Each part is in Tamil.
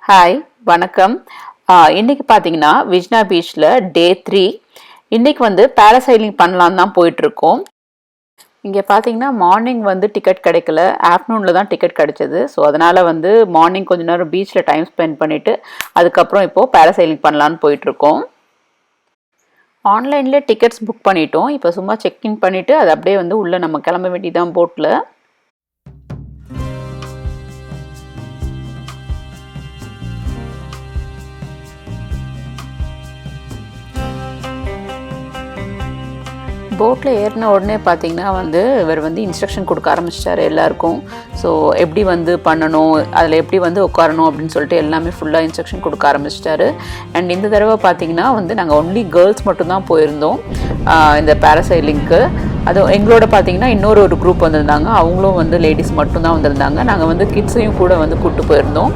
ஹாய் வணக்கம். இன்னைக்கு பார்த்தீங்கன்னா விஜ்னா பீச்சில் Day-3 இன்னைக்கு வந்து பேராசைலிங் பண்ணலான்னு தான் போயிட்டுருக்கோம். இங்கே பார்த்தீங்கன்னா மார்னிங் வந்து டிக்கெட் கிடைக்கல, ஆஃப்டர்நூனில் தான் டிக்கெட் கிடைச்சது. ஸோ அதனால் வந்து மார்னிங் கொஞ்ச நேரம் பீச்சில் டைம் ஸ்பெண்ட் பண்ணிவிட்டு அதுக்கப்புறம் இப்போது பேராசைலிங் பண்ணலான்னு போயிட்டுருக்கோம். ஆன்லைன்லேயே டிக்கெட்ஸ் புக் பண்ணிட்டோம். இப்போ சும்மா செக்இன் பண்ணிவிட்டு அது அப்படியே வந்து உள்ளே நம்ம கிளம்ப வேண்டியதான் போட்டில். போட்டில் ஏறின உடனே பார்த்தீங்கன்னா வந்து இவர் வந்து இன்ஸ்ட்ரக்ஷன் கொடுக்க ஆரம்பிச்சிட்டாரு எல்லாருக்கும். ஸோ எப்படி வந்து பண்ணணும், அதில் எப்படி வந்து உட்காரணும் அப்படின்னு சொல்லிட்டு எல்லாமே ஃபுல்லாக இன்ஸ்ட்ரக்ஷன் கொடுக்க ஆரம்பிச்சிட்டாரு. அண்ட் இந்த தடவை பார்த்தீங்கன்னா வந்து நாங்கள் ஒன்லி கேர்ள்ஸ் மட்டும்தான் போயிருந்தோம் இந்த பேராசைலிங்க்கு. அதுவும் எங்களோட பார்த்தீங்கன்னா இன்னொரு குரூப் வந்திருந்தாங்க, அவங்களும் வந்து லேடிஸ் மட்டும்தான் வந்திருந்தாங்க. நாங்கள் வந்து கிட்ஸையும் கூட வந்து கூப்பிட்டு போயிருந்தோம்.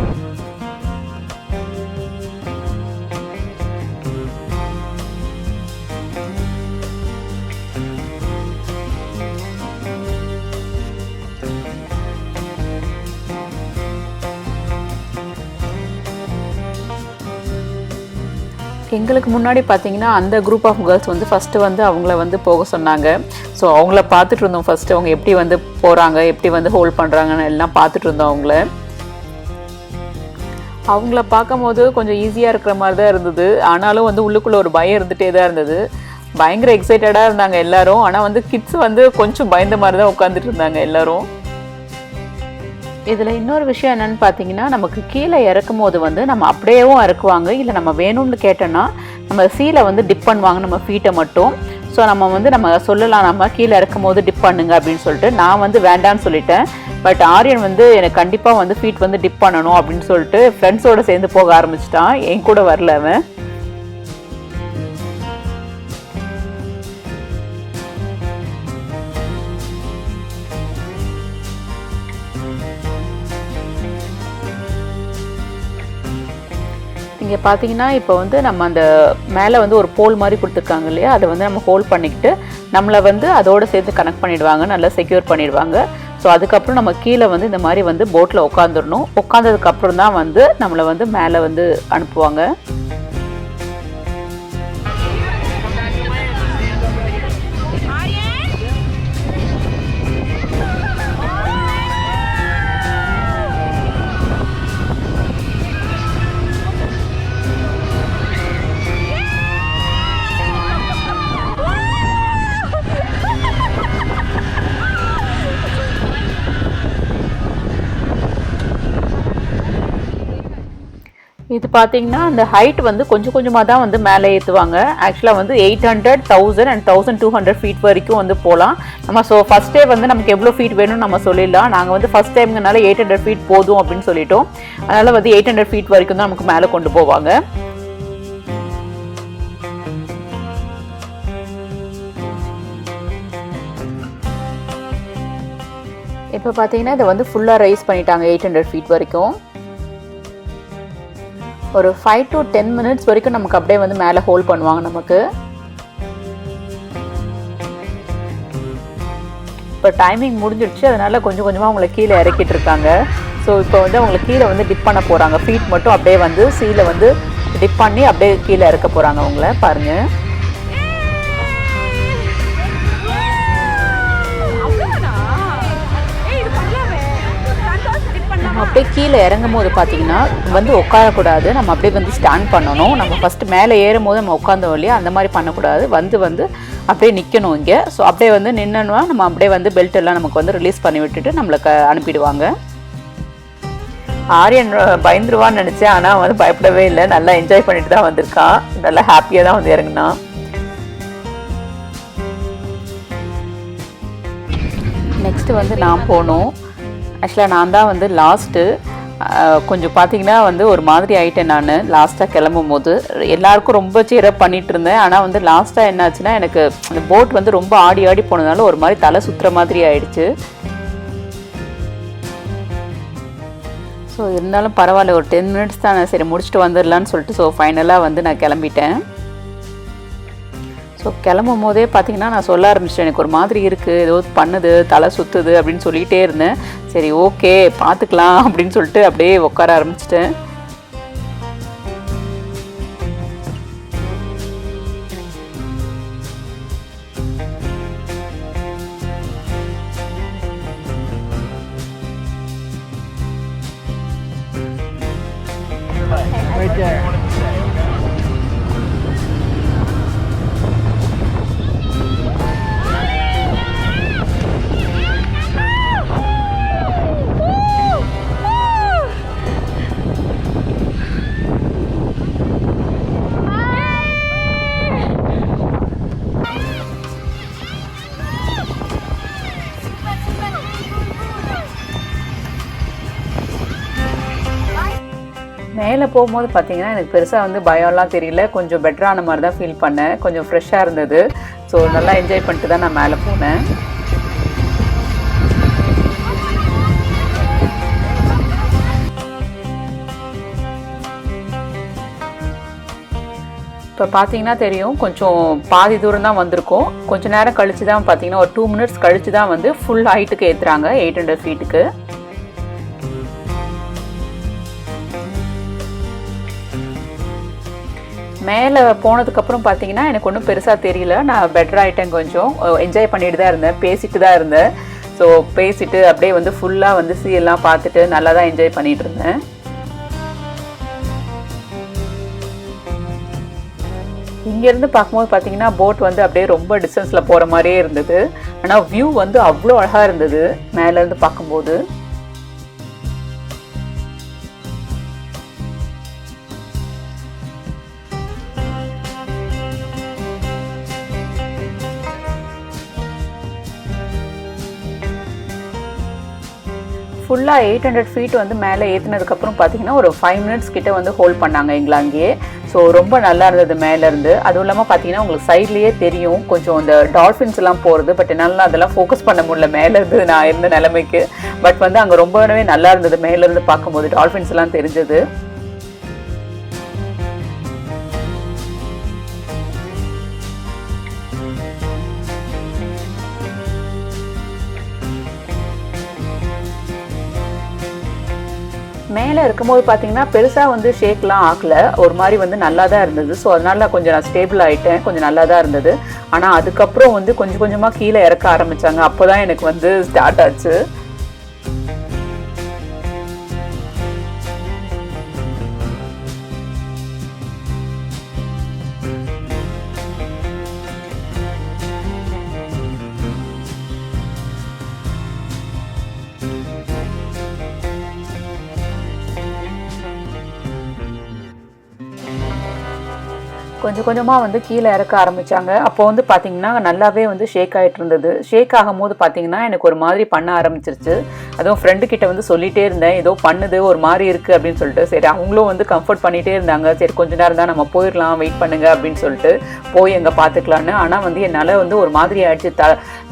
எங்களுக்கு முன்னாடி பார்த்தீங்கன்னா அந்த குரூப் ஆஃப் கேர்ள்ஸ் வந்து ஃபஸ்ட்டு வந்து அவங்கள வந்து போக சொன்னாங்க. ஸோ அவங்கள பார்த்துட்டு இருந்தோம். ஃபஸ்ட்டு அவங்க எப்படி வந்து போகிறாங்க, எப்படி வந்து ஹோல்ட் பண்ணுறாங்கன்னு எல்லாம் பார்த்துட்டு இருந்தோம். அவங்கள பார்க்கும்போது கொஞ்சம் ஈஸியாக இருக்கிற மாதிரி தான் இருந்தது. ஆனாலும் வந்து உள்ளுக்குள்ளே ஒரு பயம் இருந்துகிட்டே தான் இருந்தது. பயங்கர எக்ஸைட்டடாக இருந்தாங்க எல்லோரும். ஆனால் வந்து கிட்ஸ் வந்து கொஞ்சம் பயந்த மாதிரி தான் உட்காந்துட்டு இருந்தாங்க எல்லோரும். இதில் இன்னொரு விஷயம் என்னென்னு பார்த்தீங்கன்னா, நமக்கு கீழே இறக்கும் போது வந்து நம்ம அப்படியேவும் இறக்குவாங்க, இல்லை நம்ம வேணும்னு கேட்டோன்னா நம்ம சீலை வந்து டிப் பண்ணுவாங்க நம்ம ஃபீட்டை மட்டும். ஸோ நம்ம சொல்லலாம், நம்ம கீழே இறக்கும் போது டிப் பண்ணுங்க அப்படின்னு சொல்லிட்டு. நான் வந்து வேண்டான்னு சொல்லிட்டேன். பட் ஆரியன் வந்து எனக்கு கண்டிப்பாக வந்து ஃபீட் வந்து டிப் பண்ணணும் அப்படின்னு சொல்லிட்டு ஃப்ரெண்ட்ஸோடு சேர்ந்து போக ஆரம்பிச்சிட்டான். என் கூட வரல அவன். இங்கே பார்த்தீங்கன்னா இப்போ வந்து நம்ம அந்த மேலே வந்து ஒரு போல் மாதிரி கொடுத்துருக்காங்க இல்லையா, அதை வந்து நம்ம ஹோல்ட் பண்ணிக்கிட்டு நம்மளை வந்து அதோடு சேர்த்து கனெக்ட் பண்ணிடுவாங்க, நல்லா செக்யூர் பண்ணிடுவாங்க. ஸோ அதுக்கப்புறம் நம்ம கீழே வந்து இந்த மாதிரி வந்து போட்டில் உட்காந்துடணும். உட்காந்ததுக்கப்புறம் தான் வந்து நம்மளை வந்து மேலே வந்து அனுப்புவாங்க. இது பார்த்தீங்கன்னா அந்த ஹைட் வந்து கொஞ்சம் கொஞ்சமாக தான் வந்து மேலே ஏற்றுவாங்க. ஆக்சுவலாக வந்து 800, 1000 and 1200 ஃபீட் வரைக்கும் வந்து போகலாம். நம்ம ஸோ ஃபஸ்ட்டே வந்து நமக்கு எவ்வளோ ஃபீட் வேணும்னு நம்ம சொல்லிடலாம். நாங்கள் வந்து ஃபஸ்ட் டைம்னால 800 ஃபீட் போதும் அப்படின்னு சொல்லிட்டோம். அதனால் வந்து 800 ஃபீட் வரைக்கும் தான் நமக்கு மேலே கொண்டு போவாங்க. இப்போ பார்த்தீங்கன்னா இதை வந்து ஃபுல்லாக ரைஸ் பண்ணிட்டாங்க 800 ஃபீட் வரைக்கும். ஒரு 5 to 10 மினிட்ஸ் வரைக்கும் நமக்கு அப்படியே வந்து மேலே ஹோல்ட் பண்ணுவாங்க நமக்கு. இப்போ டைமிங் முடிஞ்சிடுச்சு, அதனால் கொஞ்சம் கொஞ்சமாக அவங்கள கீழே இறக்கிட்டு இருக்காங்க. ஸோ இப்போ வந்து அவங்கள கீழே வந்து டிப் பண்ண போகிறாங்க. ஃபீட் மட்டும் அப்படியே வந்து சீலை வந்து டிப் பண்ணி அப்படியே கீழே இறக்க போகிறாங்க. அவங்கள பாருங்கள். அப்படியே கீழே இறங்கும் போது பார்த்தீங்கன்னா வந்து உட்காரக்கூடாது, நம்ம அப்படியே வந்து ஸ்டாண்ட் பண்ணணும். நம்ம ஃபஸ்ட்டு மேலே ஏறும் போது நம்ம உட்காந்தோம் இல்லையா, அந்த மாதிரி பண்ணக்கூடாது. வந்து அப்படியே நிற்கணும் இங்கே. ஸோ அப்படியே வந்து நின்னோன்னா நம்ம அப்படியே வந்து பெல்ட் எல்லாம் நமக்கு வந்து ரிலீஸ் பண்ணி விட்டுட்டு நம்மளுக்கு அனுப்பிடுவாங்க. ஆரியன் பயந்துருவான்னு நினச்சேன், ஆனால் வந்து பயப்படவே இல்லை. நல்லா என்ஜாய் பண்ணிட்டு தான் வந்திருக்கான். நல்லா ஹாப்பியாக தான் வந்து இறங்கினான். நெக்ஸ்ட்டு வந்து நான் போனோம். ஆக்சுவலாக நான் தான் வந்து லாஸ்ட்டு. கொஞ்சம் பார்த்தீங்கன்னா வந்து ஒரு மாதிரி ஆகிட்டேன் நான் லாஸ்ட்டாக கிளம்பும் போது. எல்லாருக்கும் ரொம்ப சேரப் பண்ணிகிட்டு இருந்தேன். ஆனால் வந்து லாஸ்ட்டாக என்ன ஆச்சுன்னா, எனக்கு அந்த போட் வந்து ரொம்ப ஆடி ஆடி போனதுனால ஒரு மாதிரி தலை சுற்றுற மாதிரி ஆயிடுச்சு. ஸோ இருந்தாலும் பரவாயில்ல, ஒரு 10 மினிட்ஸ் தான், நான் சரி முடிச்சுட்டு வந்துடலான்னு சொல்லிட்டு ஸோ ஃபைனலாக வந்து நான் கிளம்பிட்டேன். ஸோ கிளம்பும் போதே பார்த்தீங்கன்னா நான் சொல்ல ஆரம்பிச்சிட்டேன், எனக்கு ஒரு மாதிரி இருக்குது, ஏதோ பண்ணுது, தலை சுற்றுது அப்படின்னு சொல்லிகிட்டே இருந்தேன். சரி ஓகே பார்த்துக்கலாம் அப்படின்னு சொல்லிட்டு அப்படியே உட்கார ஆரம்பிச்சிட்டேன். Right there. மேலே போகும்போது பார்த்தீங்கன்னா எனக்கு பெருசாக வந்து பயம்லாம் தெரியல, கொஞ்சம் பெட்டரான மாதிரி தான் ஃபீல் பண்ணேன், கொஞ்சம் ஃப்ரெஷ்ஷாக இருந்தது. ஸோ நல்லா என்ஜாய் பண்ணிட்டு தான் நான் மேலே போனேன். இப்போ பார்த்தீங்கன்னா தெரியும், கொஞ்சம் பாதி தூரம் தான் வந்திருக்கோம். கொஞ்சம் நேரம் கழிச்சு தான் பார்த்தீங்கன்னா ஒரு 2 மினிட்ஸ் கழிச்சு தான் வந்து ஃபுல் ஹைட்டுக்கு ஏற்றுறாங்க, 800 ஃபீட்டுக்கு. மேலே போனதுக்கப்புறம் பார்த்தீங்கன்னா எனக்கு ஒன்றும் பெருசாக தெரியல, நான் பெட்டர் ஆகிட்டேன், கொஞ்சம் என்ஜாய் பண்ணிட்டு தான் இருந்தேன், பேசிட்டு தான் இருந்தேன். ஸோ பேசிட்டு அப்படியே வந்து ஃபுல்லாக வந்து சீயெல்லாம் பார்த்துட்டு நல்லா தான் என்ஜாய் பண்ணிகிட்டு இருந்தேன். இங்கேருந்து பார்க்கும்போது பார்த்தீங்கன்னா போட் வந்து அப்படியே ரொம்ப டிஸ்டன்ஸில் போகிற மாதிரியே இருந்தது. ஆனால் வியூ வந்து அவ்வளோ அழகாக இருந்தது மேலேருந்து பார்க்கும்போது. ஃபுல்லாக 800 ஃபீட் வந்து மேலே ஏற்றினதுக்கப்புறம் பார்த்தீங்கன்னா ஒரு 5 மினிட்ஸ் கிட்ட வந்து ஹோல்ட் பண்ணாங்க எங்களை அங்கேயே. ஸோ ரொம்ப நல்லா இருந்தது மேலேருந்து. அதுவும் இல்லாமல் பார்த்தீங்கன்னா உங்களுக்கு சைட்லேயே தெரியும் கொஞ்சம் இந்த டால்ஃபின்ஸ் எல்லாம் போகிறது. பட் என்னால் அதெல்லாம் ஃபோக்கஸ் பண்ண முடியல மேலேருந்து நான் இருந்த நிலைமைக்கு. பட் வந்து அங்கே ரொம்பவே நல்லா இருந்தது மேலேருந்து பார்க்கும்போது, டால்ஃபின்ஸ் எல்லாம் தெரிஞ்சது. மேலே இருக்கும்போது பார்த்தீங்கன்னா பெருசாக வந்து ஷேக்லாம் ஆகலை, ஒரு மாதிரி வந்து நல்லா தான் இருந்தது. ஸோ அதனால கொஞ்சம் நான் ஸ்டேபிள் ஆகிட்டேன், கொஞ்சம் நல்லா தான் இருந்தது. ஆனால் அதுக்கப்புறம் வந்து கொஞ்சம் கொஞ்சமாக கீழே இறக்க ஆரம்பித்தாங்க, அப்போ தான் எனக்கு வந்து ஸ்டார்ட் ஆச்சு. கொஞ்சம் கொஞ்சமாக வந்து கீழே இறக்க ஆரம்பித்தாங்க. அப்போ வந்து பார்த்திங்கன்னா நல்லாவே வந்து ஷேக் ஆகிட்டு இருந்தது. ஷேக் ஆகும்போது பார்த்திங்கன்னா எனக்கு ஒரு மாதிரி பண்ண ஆரம்பிச்சிருச்சு. அதுவும் ஃப்ரெண்டுக்கிட்ட வந்து சொல்லிகிட்டே இருந்தேன், ஏதோ பண்ணுது ஒரு மாதிரி இருக்குது அப்படின்னு சொல்லிட்டு. சரி அவங்களும் வந்து கம்ஃபர்ட் பண்ணிகிட்டே இருந்தாங்க. சரி கொஞ்ச நேரம் தான் நம்ம போயிடலாம், வெயிட் பண்ணுங்க அப்படின்னு சொல்லிட்டு போய் எங்கே பார்த்துக்கலான்னு. ஆனால் வந்து என்னால் வந்து ஒரு மாதிரி ஆயிடுச்சு,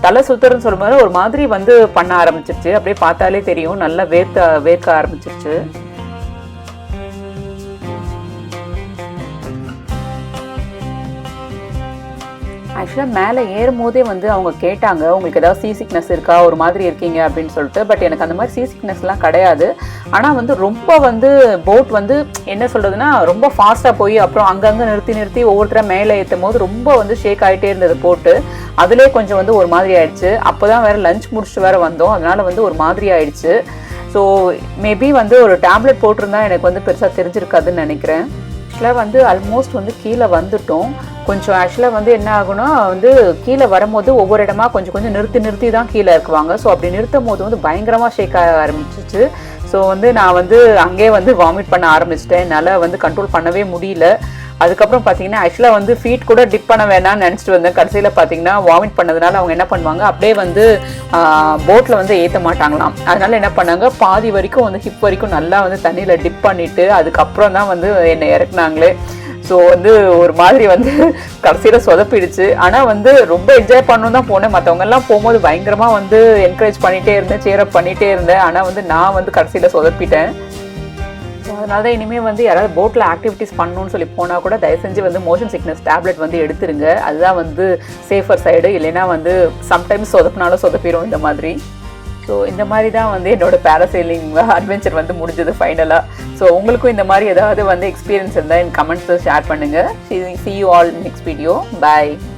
தலை சுற்றுறன்னு சொல்லும்போது ஒரு மாதிரி வந்து பண்ண ஆரம்பிச்சிருச்சு. அப்படியே பார்த்தாலே தெரியும், நல்லா வேர்க்க ஆரம்பிச்சிருச்சு. ஆக்சுவலாக மேலே ஏறும் போதே வந்து அவங்க கேட்டாங்க, உங்களுக்கு ஏதாவது சீ சிக்னஸ் இருக்கா, ஒரு மாதிரி இருக்கீங்க அப்படின்னு சொல்லிட்டு. பட் எனக்கு அந்த மாதிரி சீ சிக்னஸ்லாம் கிடையாது. ஆனால் வந்து ரொம்ப வந்து போட் வந்து என்ன சொல்கிறதுனா ரொம்ப ஃபாஸ்ட்டாக போய் அப்புறம் அங்கங்கே நிறுத்தி ஒவ்வொருத்தராக மேலே ஏற்றும் போது ரொம்ப வந்து ஷேக் ஆகிட்டே இருந்தது போட்டு. அதிலே கொஞ்சம் வந்து ஒரு மாதிரி ஆயிடுச்சு. அப்போ தான் வேறு லஞ்ச் முடிச்சுட்டு வேறு வந்தோம், அதனால் வந்து ஒரு மாதிரி ஆயிடுச்சு. ஸோ மேபி வந்து ஒரு டேப்லெட் போட்டிருந்தா எனக்கு வந்து பெருசாக தெரிஞ்சிருக்காதுன்னு நினைக்கிறேன். ஆக்சுவலாக வந்து ஆல்மோஸ்ட் வந்து கீழே வந்துட்டோம். கொஞ்சம் ஆக்சுவலாக வந்து என்ன ஆகுனா வந்து கீழே வரும்போது ஒவ்வொரு இடமா கொஞ்சம் நிறுத்தி தான் கீழே இருக்குவாங்க. ஸோ அப்படி நிறுத்தும் போது வந்து பயங்கரமாக ஷேக் ஆக ஆரம்பிச்சிச்சு. ஸோ வந்து நான் வந்து அங்கேயே வந்து வாமிட் பண்ண ஆரம்பிச்சிட்டேன், என்னால் வந்து கண்ட்ரோல் பண்ணவே முடியல. அதுக்கப்புறம் பார்த்தீங்கன்னா ஆக்சுவலாக வந்து ஃபீட் கூட டிப் பண்ண வேணாம்னு நினச்சிட்டு வந்தேன். கடைசியில் பார்த்தீங்கன்னா வாமிட் பண்ணதுனால அவங்க என்ன பண்ணுவாங்க, அப்படியே வந்து போட்டில் வந்து ஏற்ற மாட்டாங்களாம். அதனால என்ன பண்ணாங்க, பாதி வரைக்கும் வந்து ஹிப் வரைக்கும் நல்லா வந்து தண்ணியில் டிப் பண்ணிவிட்டு அதுக்கப்புறம் தான் வந்து என்னை இறக்குனாங்களே. ஸோ வந்து ஒரு மாதிரி வந்து கடைசியில் சொதப்பிடுச்சு. ஆனால் வந்து ரொம்ப என்ஜாய் பண்ணணும் தான் போனேன். மற்றவங்கெல்லாம் போகும்போது பயங்கரமாக வந்து என்கரேஜ் பண்ணிகிட்டே இருந்தேன், சேரப் பண்ணிகிட்டே இருந்தேன். ஆனால் வந்து நான் வந்து கடைசியில் சொதப்பிட்டேன். ஸோ அதனால தான் இனிமேல் வந்து யாராவது போட்டில் ஆக்டிவிட்டீஸ் பண்ணணும்னு சொல்லி போனால் கூட தயவு செஞ்சு வந்து மோஷன் சிக்னஸ் டேப்லெட் வந்து எடுத்துருங்க. அதுதான் வந்து சேஃபர் சைடு. இல்லைன்னா வந்து சம்டைம்ஸ் சொதப்பினாலும் சொதப்பிடும் இந்த மாதிரி. ஸோ இந்த மாதிரி தான் வந்து என்னோட பேராசைலிங் அட்வென்ச்சர் வந்து முடிஞ்சது ஃபைனலாக. ஸோ உங்களுக்கும் இந்த மாதிரி ஏதாவது வந்து எக்ஸ்பீரியன்ஸ் இருந்தால் என் கமெண்ட்ஸில் ஷேர் பண்ணுங்கள். See you all in next video. Bye.